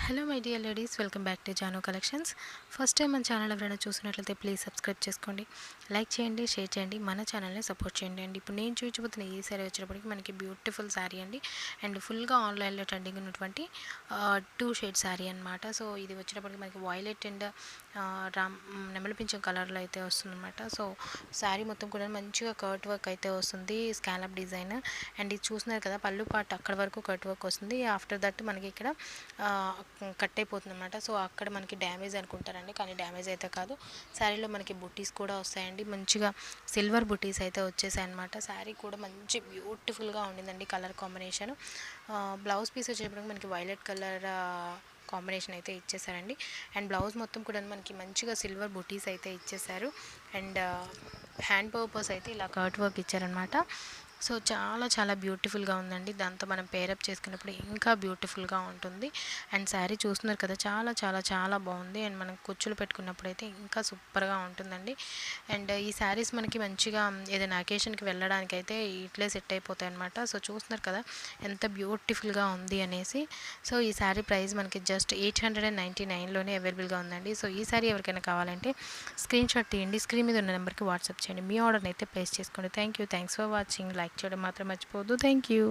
Hello my dear ladies, welcome back to జానో collections. First time మన channel ఎవరైనా చూసినట్లయితే ప్లీజ్ సబ్స్క్రైబ్ చేసుకోండి, లైక్ చేయండి, షేర్ చేయండి, మన ఛానల్ని సపోర్ట్ చేయండి అండి. ఇప్పుడు నేను చూపించబోతున్న ఈ శారీ వచ్చేటప్పటికి మనకి బ్యూటిఫుల్ శారీ అండి. అండ్ ఫుల్గా ఆన్లైన్లో ట్రెండింగ్ ఉన్నటువంటి 2 షేడ్ శారీ అనమాట. సో ఇది వచ్చేటప్పటికి మనకి వైలెట్ అండ్ నెమలి పింఛం కలర్లో అయితే వస్తుందన్నమాట. సో శారీ మొత్తం కూడా మంచిగా కర్ట్ వర్క్ అయితే వస్తుంది, స్కాలప్ డిజైన్. అండ్ ఇది చూస్తున్నారు కదా, పళ్ళు పాటు అక్కడ వరకు కర్ట్ వర్క్ వస్తుంది. ఆఫ్టర్ దట్ మనకి ఇక్కడ కట్ అయిపోతుంది అనమాట. సో అక్కడ మనకి డ్యామేజ్ అనుకుంటారండి, కానీ డ్యామేజ్ అయితే కాదు. శారీలో మనకి బుట్టీస్ కూడా వస్తాయండి, మంచిగా సిల్వర్ బుట్టీస్ అయితే వచ్చేసాయి అనమాట. శారీ కూడా మంచి బ్యూటిఫుల్గా ఉండిందండి కలర్ కాంబినేషన్. బ్లౌజ్ పీస్ వచ్చేటప్పటికి మనకి వైలెట్ కలర్ కాంబినేషన్ అయితే ఇచ్చేసారండి. అండ్ బ్లౌజ్ మొత్తం కూడా మనకి మంచిగా సిల్వర్ బుటీస్ అయితే ఇచ్చేసారు. అండ్ హ్యాండ్ పర్పస్ అయితే ఇలా కర్ట్ వర్క్ ఇచ్చారనమాట. సో చాలా చాలా బ్యూటిఫుల్గా ఉందండి. దాంతో మనం పేరప్ చేసుకున్నప్పుడు ఇంకా బ్యూటిఫుల్గా ఉంటుంది. అండ్ శారీ చూస్తున్నారు కదా, చాలా చాలా చాలా బాగుంది. అండ్ మనం కుచ్చులు పెట్టుకున్నప్పుడు అయితే ఇంకా సూపర్గా ఉంటుందండి. అండ్ ఈ శారీస్ మనకి మంచిగా ఏదైనా అకేషన్కి వెళ్ళడానికి అయితే ఇట్లే సెట్ అయిపోతాయి అనమాట. సో చూస్తున్నారు కదా ఎంత బ్యూటిఫుల్గా ఉంది అనేసి. సో ఈ శారీ ప్రైస్ మనకి జస్ట్ 899లోనే అవైలబుల్గా ఉందండి. సో ఈ శారీ ఎవరికైనా కావాలంటే స్క్రీన్ షాట్ తీయండి, స్క్రీన్ మీద ఉన్న నెంబర్కి వాట్సాప్ చేయండి, మీ ఆర్డర్ని అయితే ప్లేస్ చేసుకోండి. Thanks for watching. లైక్ చేయడం మాత్రం మర్చిపోవద్దు. Thank you.